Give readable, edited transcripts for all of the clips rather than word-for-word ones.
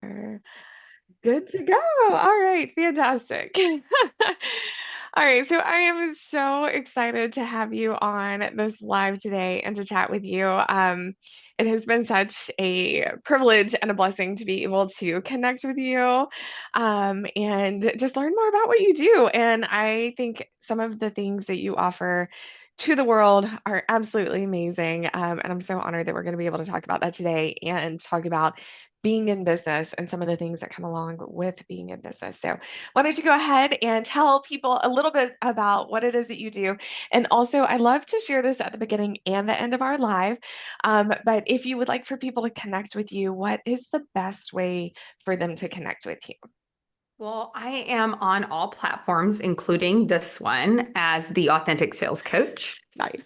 We're good to go. All right, fantastic. All right, so I am so excited to have you on this live today and to chat with you. It has been such a privilege and a blessing to be able to connect with you, and just learn more about what you do. And I think some of the things that you offer to the world are absolutely amazing. And I'm so honored that we're going to be able to talk about that today and talk about being in business and some of the things that come along with being in business. So, why don't you go ahead and tell people a little bit about what it is that you do? And also, I love to share this at the beginning and the end of our live. But if you would like for people to connect with you, what is the best way for them to connect with you? Well, I am on all platforms, including this one, as the Authentic Sales Coach. Nice.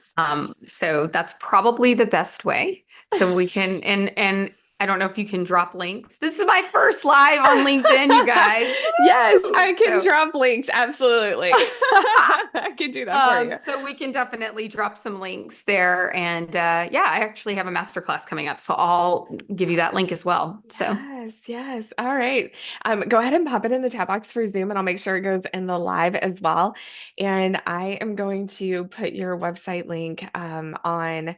So that's probably the best way. So we can, and I don't know if you can drop links. This is my first live on LinkedIn, you guys. Yes, Woo! I can So, drop links. Absolutely. I can do that for you. so we can definitely drop some links there. And yeah, I actually have a masterclass coming up, so I'll give you that link as well. So. Yes, yes. All right. Go ahead and pop it in the chat box for Zoom, and I'll make sure it goes in the live as well. And I am going to put your website link on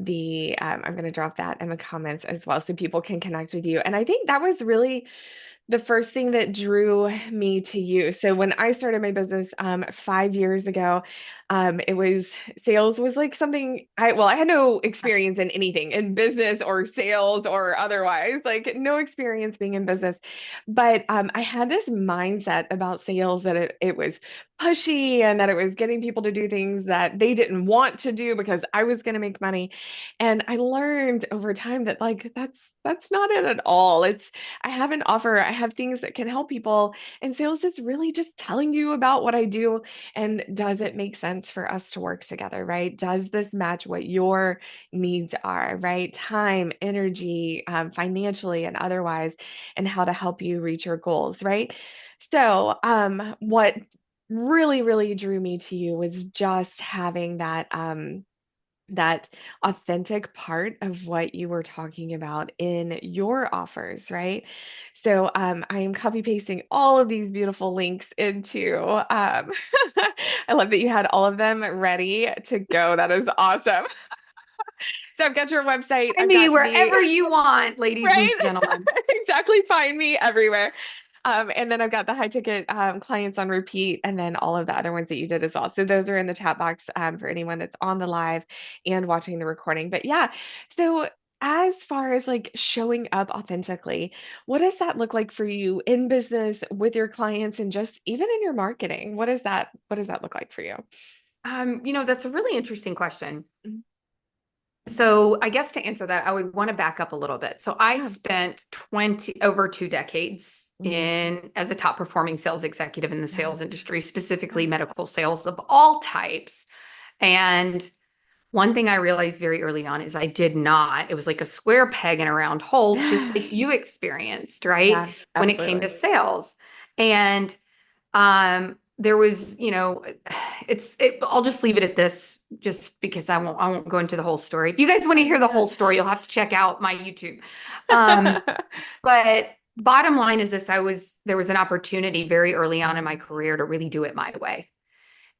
I'm going to drop that in the comments as well so people can connect with you. And I think that was really the first thing that drew me to you. So when I started my business 5 years ago, it was sales was like something I had no experience in anything in business or sales or otherwise, like no experience being in business. But I had this mindset about sales that it was pushy and that it was getting people to do things that they didn't want to do because I was going to make money. And I learned over time that like that's not it at all. I have an offer, I have things that can help people. And sales is really just telling you about what I do and does it make sense for us to work together, right? Does this match what your needs are, right? Time, energy, financially, and otherwise, and how to help you reach your goals, right? So, what really, really drew me to you was just having that authentic part of what you were talking about in your offers, right? So I am copy pasting all of these beautiful links into. I love that you had all of them ready to go. That is awesome. So I've got your website. Find I've me got the wherever you want, ladies and right. gentlemen. Exactly. Find me everywhere. And then I've got the high ticket clients on repeat, and then all of the other ones that you did as well. So those are in the chat box for anyone that's on the live and watching the recording. But yeah, so as far as like showing up authentically, what does that look like for you in business with your clients and just even in your marketing? What does that look like for you? That's a really interesting question. Mhm. So I guess to answer that, I would want to back up a little bit. So I Yeah. spent 20 over 2 decades Mhm. in as a top performing sales executive in the Yeah. sales industry, specifically Yeah. medical sales of all types. And one thing I realized very early on is I did not, it was like a square peg in a round hole, just like you experienced, right? Yeah, When it came to absolutely. sales. And there was, I'll just leave it at this just because I won't go into the whole story. If you guys want to Yeah, hear the yeah, whole story, you'll have to check out my YouTube. Um, yeah. but bottom line is this, there was an opportunity very early on in my career to really do it my way.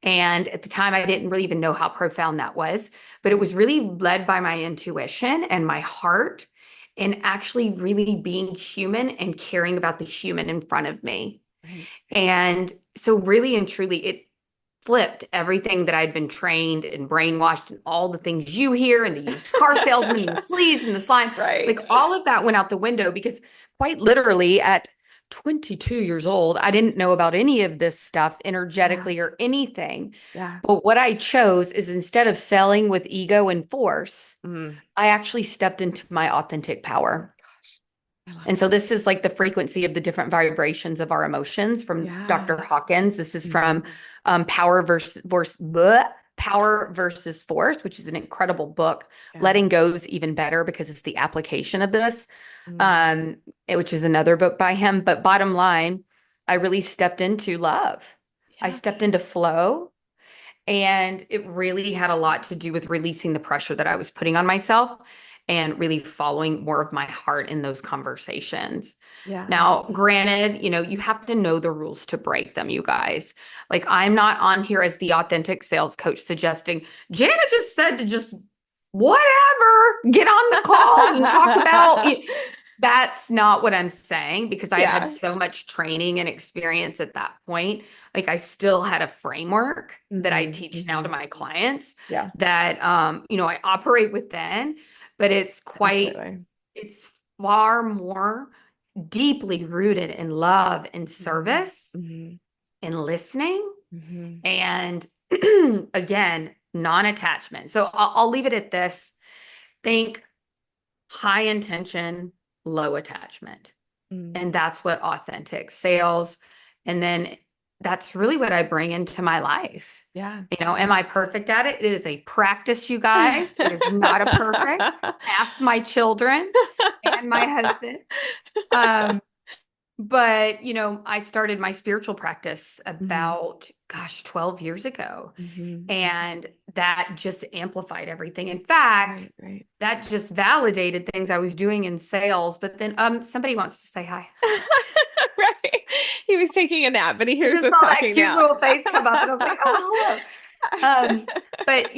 And at the time, I didn't really even know how profound that was, but it Right, was really led by my intuition and my heart and actually really being human and caring about the human in front of me. right. And so, really and truly, it flipped everything that I'd been trained and brainwashed, and all the things you hear, and the used car salesman, and the sleaze, and the slime. Like Right. all of that went out the window because, quite literally, at 22 years old, I didn't know about any of this stuff Yeah, energetically or anything. yeah. But what I chose is instead of selling with ego and force, Mm. I actually stepped into my authentic Oh power. my gosh. I love And so that. this is like the frequency of the different vibrations of our emotions from Yeah. Dr. Hawkins. This is from Mhm. Power versus Force, which is an incredible book. Yeah. Letting Go is even better because it's the application of this, Mm. um, which is another book by him. But bottom line, I really stepped into love. I Yeah. stepped into flow. And it really had a lot to do with releasing the pressure that I was putting on myself and really following more of my heart in those conversations. Yeah. Now, granted, you have to know the rules to break them, you guys. Like, I'm not on here as the authentic sales coach suggesting, Jana just said to just whatever, get on the calls and talk about it. That's not what I'm saying because I had had Yeah. so much training and experience at that point. Like, I still had a framework that I Hmm. teach now to Hmm. my clients Yeah, that I operate with then, but absolutely. it's far more deeply rooted in love and Hmm. service Hmm. and listening Hmm. and again, non-attachment. So I'll leave it at this. Think high intention, low attachment. Mm. And that's what authentic sales. And then that's really what I bring into my life. Yeah. Am I perfect at it? It is a practice, you guys. It is not a perfect. Ask my children and my husband. Um, but, I started my spiritual practice Hmm. about, 12 years ago. Hmm. And that just amplified everything. In fact, Right, right. that just validated things I was doing in sales. But then somebody wants to say hi. Right. He was taking a nap, but he I hears just us saw that talking cute now. little face come up and I was like, oh, hello. But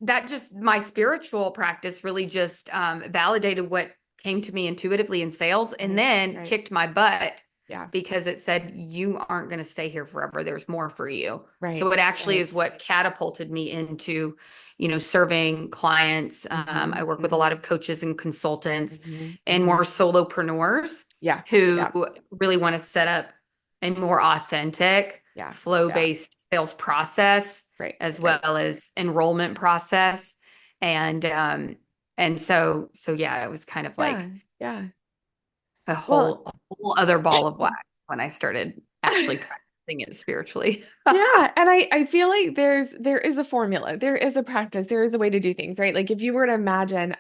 that just my spiritual practice really just validated what came to me intuitively in sales and Right, then right. kicked my butt Yeah. because it said you aren't going to stay here forever. There's more for you. So Right, it actually right. is what catapulted me into, serving clients. Hmm. I work with a lot Hmm. of coaches and consultants Hmm. and Hmm. more solopreneurs Yeah, who yeah, really want to set up a more authentic yeah, yeah. flow-based sales process Right, as right. well as enrollment process. And yeah, it was kind of Yeah, like yeah. a Well, whole other ball of wax when I started actually practicing it spiritually. yeah, and I feel like there is a formula, there is a practice, there is a way to do things, right? Like if you were to imagine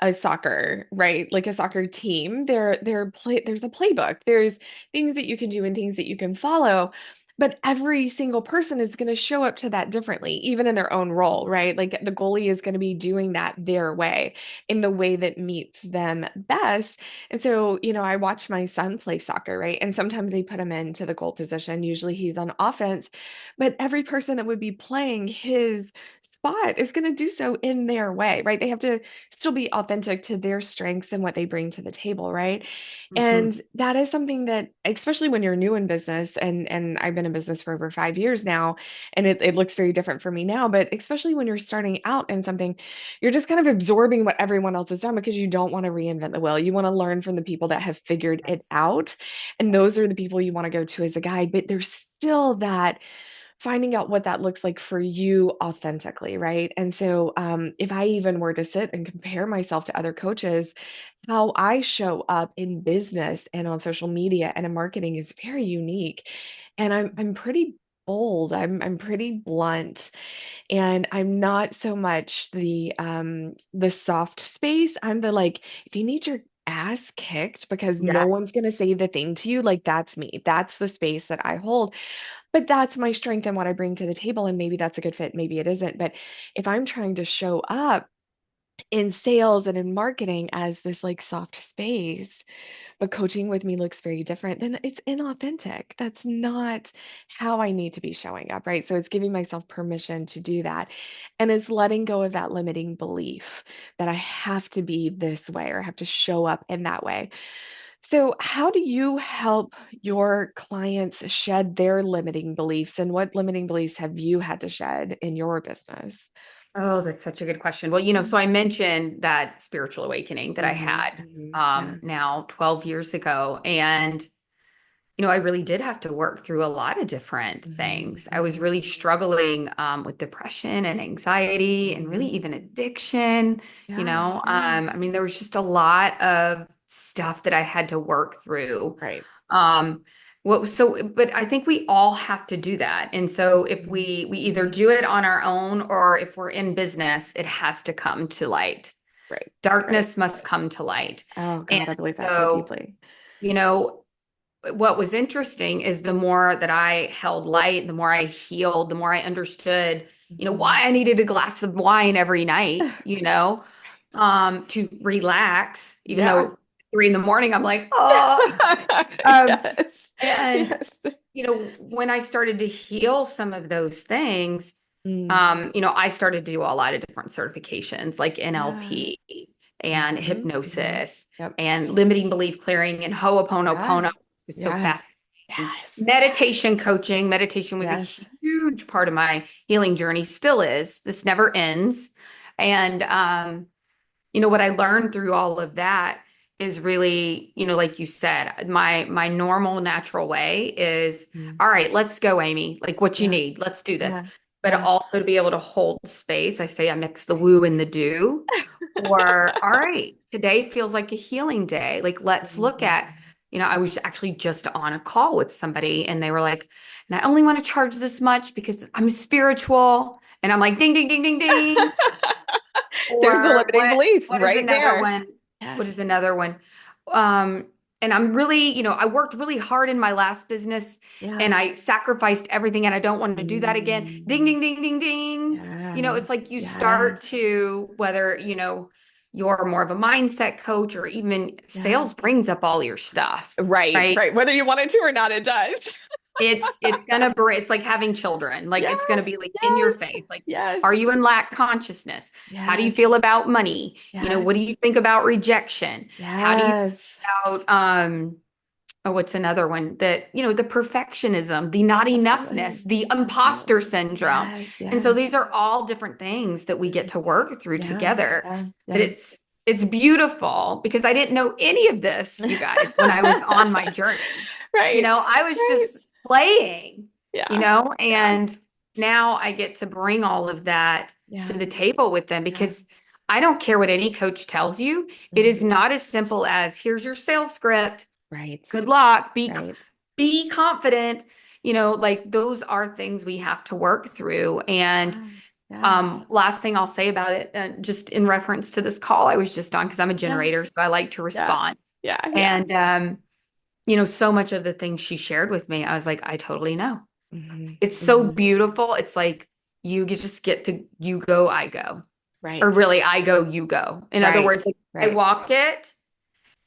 a soccer, right? Like a soccer team, there's a playbook. There's things that you can do and things that you can follow. But every single person is going to show up to that differently, even in their own role, right? Like the goalie is going to be doing that their way, in the way that meets them best. And so, I watch my son play soccer, right? And sometimes they put him into the goal position. Usually he's on offense, but every person that would be playing his spot is going to do so in their way, right? They have to still be authentic to their strengths and what they bring to the table, right? Mhm. And that is something that, especially when you're new in business, and I've been in business for over 5 years now, and it looks very different for me now, but especially when you're starting out in something, you're just kind of absorbing what everyone else has done because you don't want to reinvent the wheel. You want to learn from the people that have figured it Yes. out, and those Yes. are the people you want to go to as a guide. But there's still that finding out what that looks like for you authentically, right? And so, if I even were to sit and compare myself to other coaches, how I show up in business and on social media and in marketing is very unique. And I'm pretty bold. I'm pretty blunt, and I'm not so much the soft space. I'm the like, if you need your ass kicked because no Yeah. one's gonna say the thing to you, like that's me. That's the space that I hold. But that's my strength and what I bring to the table. And maybe that's a good fit, maybe it isn't. But if I'm trying to show up in sales and in marketing as this like soft space, but coaching with me looks very different, then it's inauthentic. That's not how I need to be showing up, right? So it's giving myself permission to do that. And it's letting go of that limiting belief that I have to be this way or I have to show up in that way. So, how do you help your clients shed their limiting beliefs, and what limiting beliefs have you had to shed in your business? Oh, that's such a good question. Well, so I mentioned that spiritual awakening that I Mm-hmm, had hmm. Yeah. now 12 years ago. And I really did have to work through a lot of different Hmm. things. I was Hmm. really struggling with depression and anxiety and really Hmm. even addiction. Yeah. Yeah. I mean, there was just a lot of stuff that I had to work through. Right. Um, but I think we all have to do that. And so if Hmm. we either Hmm. do it on our own or if we're in business, it has to come to light. Right. Right. Darkness must come to light. Oh And God, I believe that so so, deeply. you know, what was interesting is the more that I held light, the more I healed, the more I understood, Hmm. why I needed a glass of wine every night. to relax, even Yeah. though 3 in the morning, I'm like, oh, um, Yes. and Yes. when I started to heal some of those things, Mm. I started to do a lot of different certifications like Yeah. NLP and Hmm. Hmm. hypnosis Yep. and limiting belief clearing and Yeah. Ho'oponopono, which is so Yes. fascinating. Yes. Meditation coaching. Meditation was a Yes. huge part of my healing journey, still is. This never ends. And what I learned through all of that is really, like you said, my normal natural way is, Mm. all right, let's go, Amy. Like what you Yeah. need, let's do this. Yeah. But Yeah. also to be able to hold space. I say I mix the woo and the do. Or, all right, today feels like a healing day. Like let's look Mhm. at, I was actually just on a call with somebody and they were like, and I only want to charge this much because I'm spiritual. And I'm like, ding, ding, ding, ding, ding. There's the Or limiting belief what is right another there. one? Yes. What is another one? Um, and I'm really, I worked really hard in my last business and Yeah. I sacrificed everything and I don't want to do that again. Ding, Mm. ding, ding, ding, ding. Yeah. It's like you Yes. start to, whether, you're more of a mindset coach or even Yeah. sales brings up all your stuff, Right. right? Right. Whether you want it to or not, it does. It's like having children. Like it's gonna Yes. be like in your Yes. face. Like, Yes. are you in lack consciousness? How do you Yes. feel about money? Yes. What do you think about rejection? How do you Yes. think about oh, what's another one that, the perfectionism, the not enoughness, Absolutely. the imposter Absolutely. syndrome. Yes. And so Yes. these are all different things that we get to work through Yeah. together. Yeah. But Yeah. it's beautiful because I didn't know any of this, you guys, when I was on my journey. Right. I was Right. just playing, Yeah. Yeah. and now I get to bring all of that to Yeah. the table with them Yeah. because I don't care what any coach tells you. It is Mhm. not as simple as here's your sales script. Right. Good luck. Right. Be confident. Like those are things we have to work through. And Yeah. Yeah. last thing I'll say about it, just in reference to this call I was just on, because I'm a Yeah. generator, so I like to Yeah. respond. Yeah. Yeah. And so much of the things she shared with me, I was like, I totally know. Hmm. It's so Hmm. beautiful. It's like just get to you go, I go. Or Right. really, I go, you go. In other Right. words, like I Right. walk it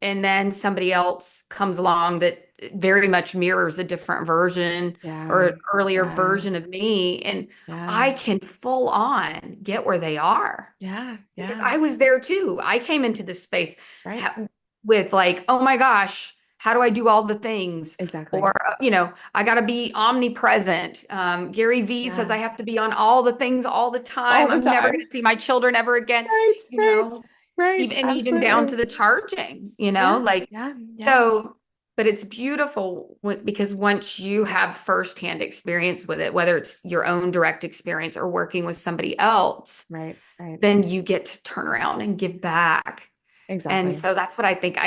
and then somebody else comes along that very much mirrors a different version or Yeah. an earlier Yeah. version of me. And Yeah. I can full on get where they are Yeah. because Yeah. I was there too. I came into this space Right. ha- with like, oh my gosh, how do I do all the things? Or, Exactly. I got to be omnipresent. Gary Vee says I Yeah. have to be on all the things all the All time. the I'm never going time. to see my children ever again, Right. you Right. know, Right. even down to Absolutely. the charging, Yeah. like Yeah. Yeah. so. But it's beautiful because once you have firsthand experience with it, whether it's your own direct experience or working with somebody else, Right. Right. then you get to turn around and give back. And Exactly. so that's what I think.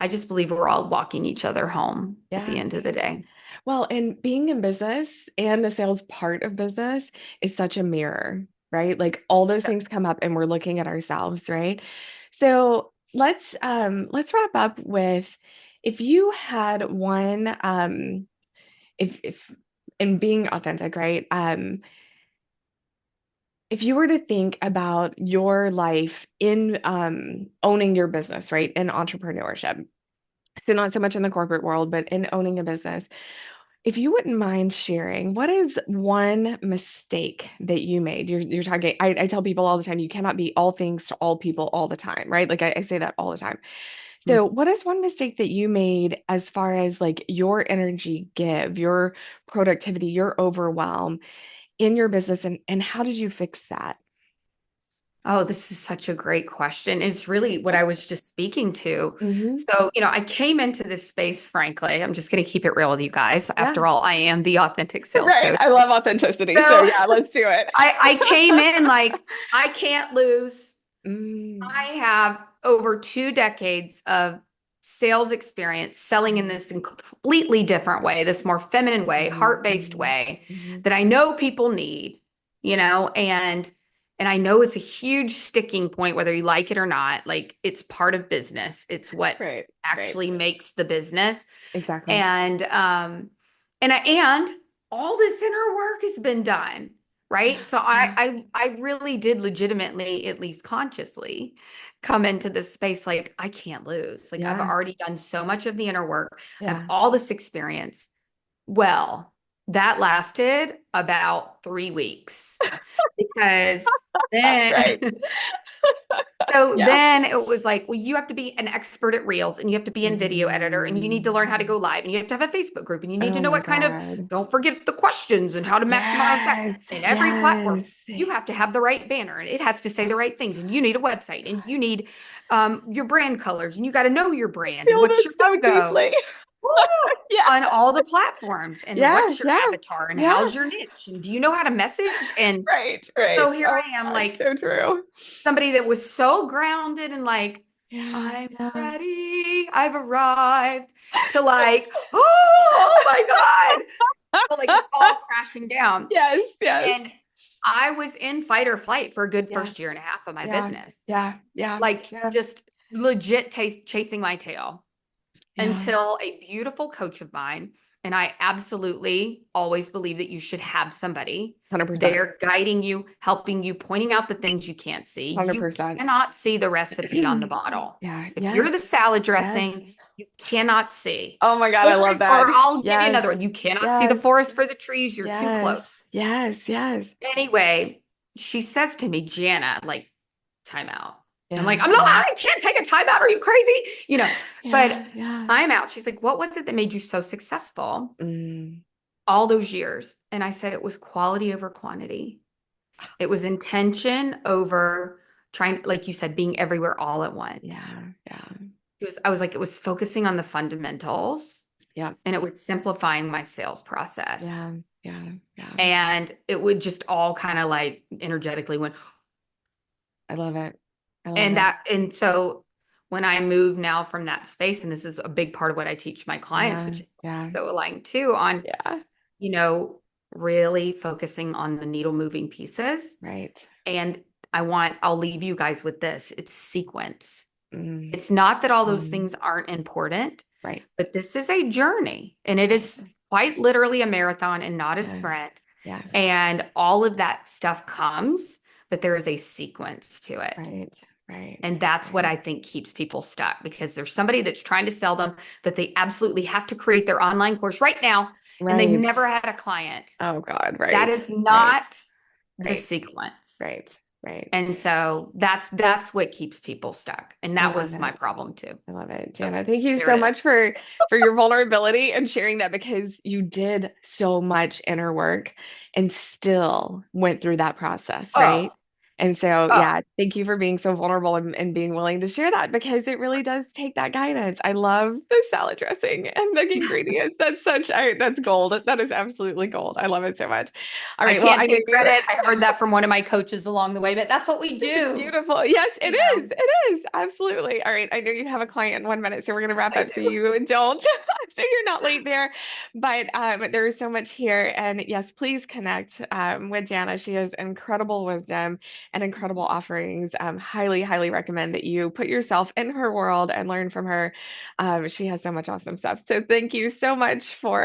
I just believe we're all walking each other home at the Yeah. end of the day. Well, and being in business and the sales part of business is such a mirror, right? Like all those things come up and we're looking at ourselves, right? So let's wrap up with if you had one if in being authentic, right? If you were to think about your life in owning your business, right? In entrepreneurship. So not so much in the corporate world, but in owning a business. If you wouldn't mind sharing, what is one mistake that you made? You're talking, I tell people all the time, you cannot be all things to all people all the time, right? Like I say that all the time. So what is one mistake that you made as far as like your energy give, your productivity, your overwhelm in your business and how did you fix that? Oh, this is such a great question. It's really what I was just speaking to. Hmm. So, I came into this space, frankly. I'm just going to keep it real with you guys. Yeah. After all, I am the authentic sales Right. coach. I love authenticity. So So, yeah, let's do it. I came in like, I can't lose. I Mm, have over 2 decades of sales experience selling in this completely different way, this more feminine way, mhm, heart-based mhm, way mhm. that I know people need, and I know it's a huge sticking point, whether you like it or not. Like it's part of business. It's what Right. Right. actually makes the business. Exactly. And all this inner work has been done. right? So Yeah. I really did legitimately, at least consciously, come into this space like I can't lose. Like I've Yeah. already done so much of the inner work. I have Yeah. all this experience. Well, that lasted about 3 weeks because then Right. so Yeah. then it was like, well, you have to be an expert at Reels and you have to be a video editor and you need to learn how to Mm. go live and you have to have a Facebook group and you need to Oh know my what kind of, God. don't forget the questions and how to maximize that. Yes. And every platform, Yes. you have to have the right banner and it has to say the right things. And you need a website and you need your brand colors and you got to know your brand and Feel what's this your so logo. deeply. Woo! Yeah. On all the platforms and Yeah. what's your Yeah. avatar and Yeah. how's your niche and do you know how to message? And Right. so Right. here Oh I am, my God. like So true. somebody that was so grounded and like, Yeah. I'm Yeah. ready, I've arrived, to like, oh my God. Well, like it's all crashing down. Yes. Yes. And I was in fight or flight for a good Yeah. first year and a half of my Yeah. business, Yeah. Yeah. like Yeah. just legit chasing my tail Yeah. until a beautiful coach of mine, and I absolutely always believe that you should have somebody 100%. there guiding you, helping you, pointing out the things you can't see. You 100%. cannot see the recipe on the bottle. Yeah. If you're Yes. the salad Yes. dressing, you cannot see. Oh my God. Or, I love or that. I'll give you Yes. another one. You cannot see the Yes. forest for the trees. You're too Yes. close. Yes. Yes. Anyway, she says to me, Jana, like, time out. I'm like, Yeah. I'm not, Yeah. I can't take a time out. Are you crazy? Yeah. But Yeah. time out. She's like, what was it that made you so successful Mm. all those years? And I said, it was quality over quantity. It was intention over trying, like you said, being everywhere all at once. Yeah. Yeah. I was like, it was focusing on the fundamentals Yeah. and it was simplifying my sales process. Yeah. Yeah. Yeah. And it would just all kind of like energetically went, I love it. I love and it. so when I move now from that space, and this is a big part of what I teach my clients, Yeah. which is Yeah. so aligned too on, Yeah. you know, really focusing on the needle moving pieces. Right. And I'll leave you guys with this. It's sequence. Mm. It's not that all those Mm. things aren't important, Right. but this is a journey and it Right. is quite literally a marathon and not a Yes. sprint. Yes. And all of that stuff comes, but there is a sequence to it. Right. Right. And that's what Right. I think keeps people stuck because there's somebody that's trying to sell them that they absolutely have to create their online course right now and they've Right. never had a client. Oh God. That Right. is Right. not the Right. sequence. Right. Right. And so that's what keeps people stuck. And I that love was my it. problem too. I love it. So Jana, thank you there so it is. much for your vulnerability and sharing that because you did so much inner work and still went through that process, right? Oh, And so, oh, yeah, thank you for being so vulnerable and being willing to share that because it really does take that guidance. I love the salad dressing and the ingredients. That's gold. That is absolutely gold. I love it so much. All I right. Well, can't I know take you. credit. I heard that from one of my coaches along the way, but that's what we It's do. beautiful. Yes, it You is. know, It is. Absolutely. All right. I know you have a client in 1 minute, so we're going to wrap I up so do. you don't, so you're not late there. But there is so much here. And yes, please connect with Jana. She has incredible wisdom and incredible offerings. Highly, highly recommend that you put yourself in her world and learn from her. She has so much awesome stuff. So thank you so much for